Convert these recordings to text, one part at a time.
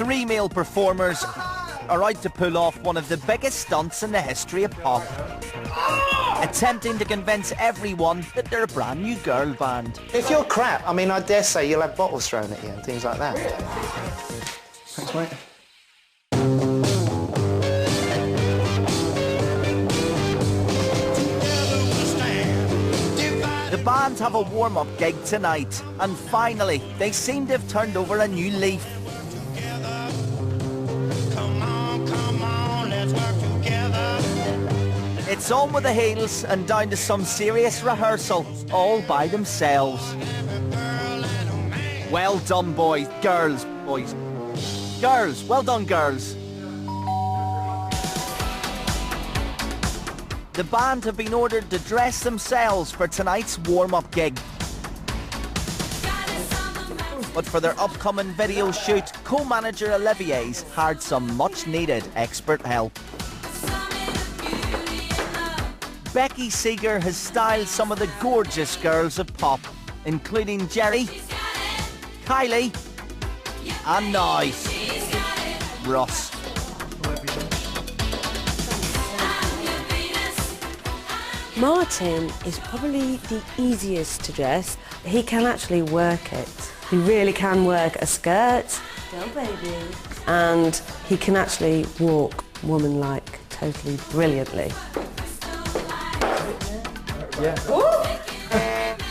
Three male performers are out to pull off one of the biggest stunts in the history of pop, attempting to convince everyone that they're a brand new girl band. If you're crap, I mean, I dare say you'll have bottles thrown at you and things like that. Thanks, mate. The band have a warm-up gig tonight, and finally, they seem to have turned over a new leaf. It's on with the heels and down to some serious rehearsal, all by themselves. Well done, boys. Girls, boys. Girls, well done, girls. The band have been ordered to dress themselves for tonight's warm-up gig. But for their upcoming video shoot, co-manager Olivier's hired some much-needed expert help. Becky Seeger has styled some of the gorgeous girls of pop, including Jerry, Kylie, and now Russ. Martin is probably the easiest to dress. He can actually work it. He really can work a skirt. Go, baby. And he can actually walk woman-like totally brilliantly. Yeah.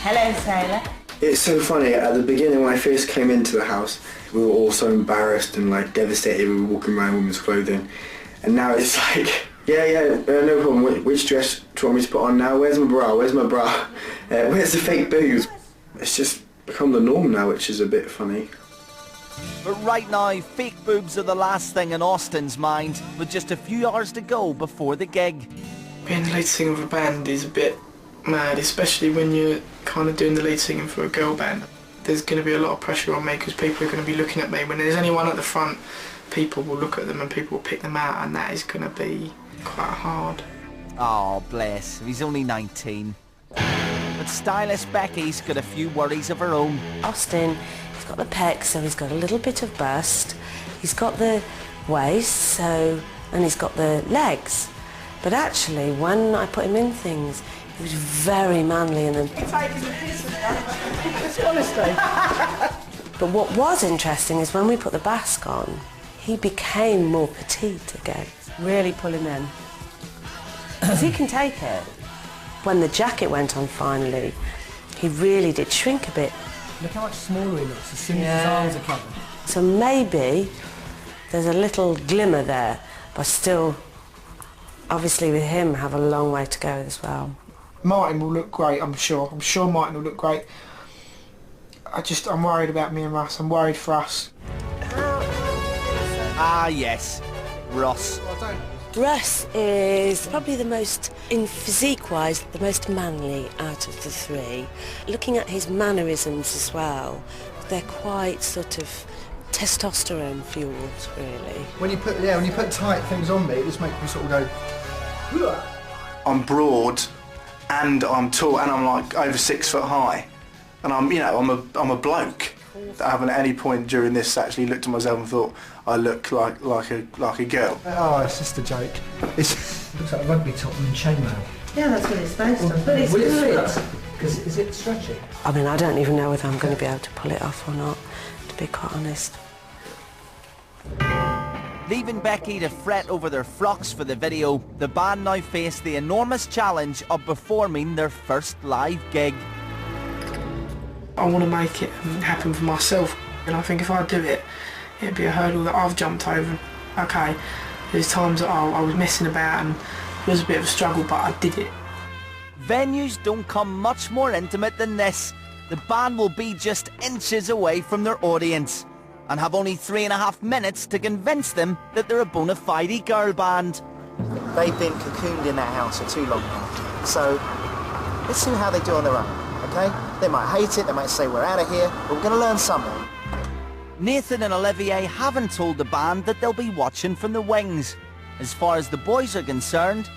Hello, Sailor. It's so funny, at the beginning when I first came into the house, we were all so embarrassed and like devastated. We were walking around in women's clothing. And now it's like, no problem. Which dress do you want me to put on now? Where's my bra? Where's my bra? Where's the fake boobs? It's just become the norm now, which is a bit funny. But right now, fake boobs are the last thing in Austin's mind, with just a few hours to go before the gig. Being the lead singer of a band is a bit mad, especially when you're kind of doing the lead singing for a girl band. There's going to be a lot of pressure on me because people are going to be looking at me. When there's anyone at the front, people will look at them and people will pick them out, and that is going to be quite hard. Oh, bless. He's only 19. But stylist Becky's got a few worries of her own. Austin, he's got the pecs, so he's got a little bit of bust. He's got the waist, and he's got the legs. But actually, when I put him in things, he was very manly in them. But what was interesting is when we put the basque on, he became more petite again, really pulling in. Because he can take it. When the jacket went on finally, he really did shrink a bit. Look how much smaller he looks as soon as his arms are covered. So maybe there's a little glimmer there, but still, obviously with him, have a long way to go as well. Martin will look great, I'm sure. I'm sure Martin will look great. I'm worried about me and Russ. I'm worried for us. Ah, yes. Russ. Russ is probably the most, in physique-wise, the most manly out of the three. Looking at his mannerisms as well, they're quite sort of testosterone-fueled, really. When you put tight things on me, it just makes me sort of go... Hooah! I'm broad and I'm tall and I'm like over 6 foot high. And I'm a bloke. I haven't at any point during this actually looked at myself and thought I look like a girl. Oh, it's just a joke. It looks like a rugby top and chainmail. Yeah, that's what it's based on. But it's good. Is it stretchy? I mean, I don't even know whether I'm going to be able to pull it off or not, to be quite honest. Leaving Becky to fret over their frocks for the video, the band now face the enormous challenge of performing their first live gig. I want to make it happen for myself, and I think if I do it, it'd be a hurdle that I've jumped over. Okay, there's times that I was messing about and it was a bit of a struggle, but I did it. Venues don't come much more intimate than this. The band will be just inches away from their audience and have only 3.5 minutes to convince them that they're a bona fide girl band. They've been cocooned in that house for too long now. So let's see how they do on their own, okay? They might hate it, they might say we're out of here, but we're going to learn something. Nathan and Olivier haven't told the band that they'll be watching from the wings. As far as the boys are concerned,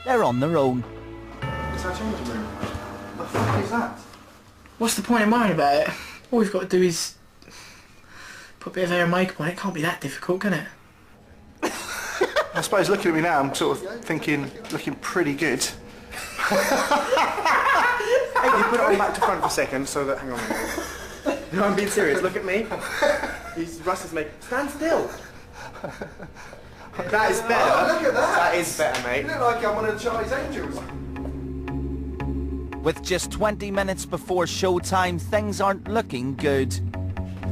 they're on their own. Is that changing room? What the fuck is that? What's the point in worrying about it? All we've got to do is Put a bit of hair and makeup on it, can't be that difficult, can it? I suppose looking at me now, I'm sort of thinking, looking pretty good. Hey, you put it on back to front for a second, so that... Hang on a minute. No, I'm being serious. Look at me. Russ is making... Stand still. That is better. Oh, look at that. That is better, mate. You look like I'm one of Charlie's Angels. With just 20 minutes before showtime, things aren't looking good.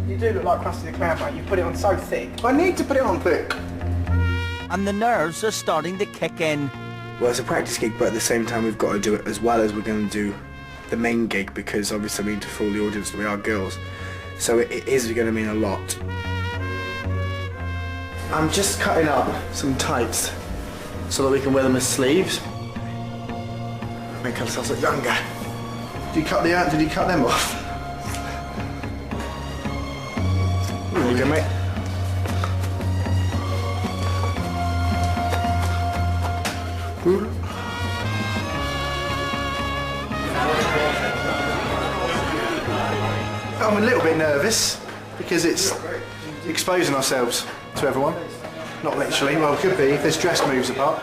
You do look like Krusty the Clown, mate. You put it on so thick. I need to put it on thick. And the nerves are starting to kick in. Well, it's a practice gig, but at the same time we've got to do it as well as we're going to do the main gig, because obviously we need to fool the audience that we are girls. So it is going to mean a lot. I'm just cutting up some tights so that we can wear them as sleeves. Make ourselves look younger. Did you cut them off? There you go, mate. I'm a little bit nervous because it's exposing ourselves to everyone. Not literally, well, it could be if there's dress moves apart.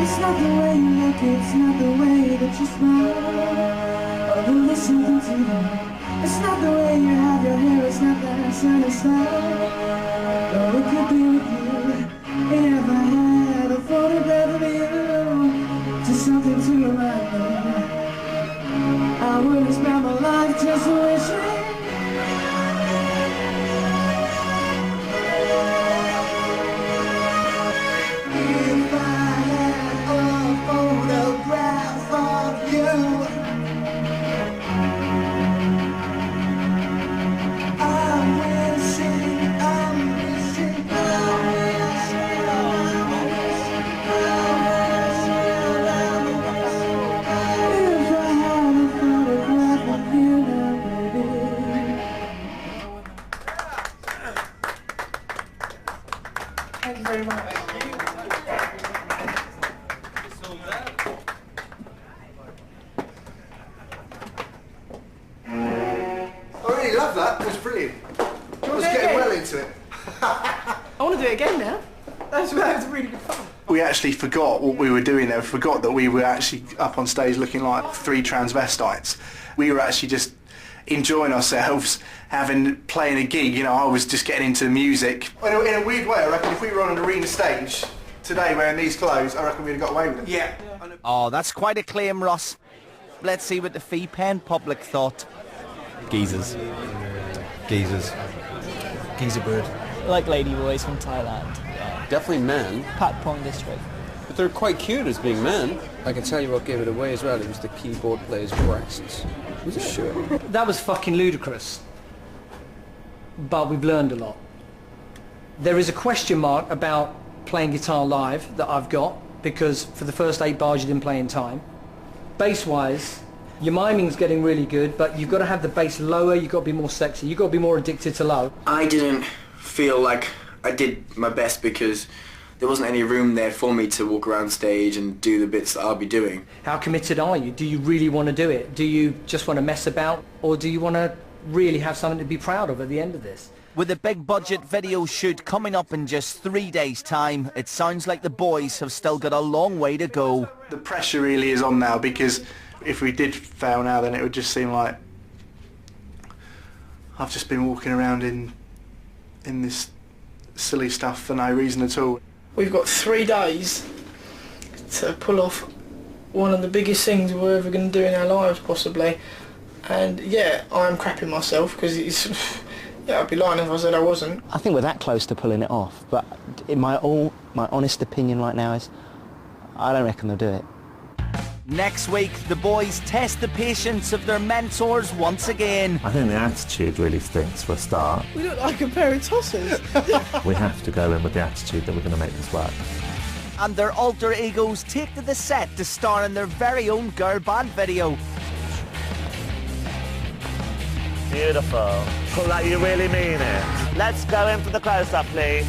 It's not the way you look, it's not the way that you smile, or the listen to you. It's not the way you have your hair, it's not that sunny style. Or it could be with you. If I had a photograph of you, just something to remind me, I wouldn't spend my life just wishing. If I had a photograph of you, I'm wishing, I'm wishing, I'm wishing, I'm wishing, I'm wishing. If I had a photograph of you now, baby. Thank you very much. I really love that. It was brilliant. I was getting well into it. I want to do it again now. That was really good fun. We actually forgot what we were doing there. We forgot that we were actually up on stage looking like three transvestites. We were actually just enjoying ourselves, playing a gig. You know, I was just getting into the music. In a weird way, I reckon if we were on an arena stage today wearing these clothes, I reckon we'd have got away with it. Yeah. Oh, that's quite a claim, Ross. Let's see what the Fee Pen public thought. Geezers. Geezer bird. Like ladyboys from Thailand. Yeah. Definitely men, Patpong district. but they're quite cute as being men. I can tell you what gave it away as well. It was the keyboard player's breasts. Was it? Sure. That was fucking ludicrous. But we've learned a lot. There is a question mark about playing guitar live that I've got, because for the first 8 bars you didn't play in time. Bass-wise, your miming's getting really good, but you've got to have the bass lower, you've got to be more sexy, you've got to be more addicted to low. I didn't feel like I did my best because there wasn't any room there for me to walk around stage and do the bits that I'll be doing. How committed are you? Do you really want to do it? Do you just want to mess about? Or do you want to really have something to be proud of at the end of this? With a big budget video shoot coming up in just 3 days' time, it sounds like the boys have still got a long way to go. The pressure really is on now, because if we did fail now, then it would just seem like I've just been walking around in this silly stuff for no reason at all. We've got 3 days to pull off one of the biggest things we're ever going to do in our lives, possibly. And yeah, I'm crapping myself because it's... yeah, I'd be lying if I said I wasn't. I think we're that close to pulling it off, but in my honest opinion right now is I don't reckon they'll do it. Next week, the boys test the patience of their mentors once again. I think the attitude really stinks for a start. We look like a pair of tossers. We have to go in with the attitude that we're going to make this work. And their alter egos take to the set to star in their very own girl band video. Beautiful. Like you really mean it. Let's go in for the close-up, please.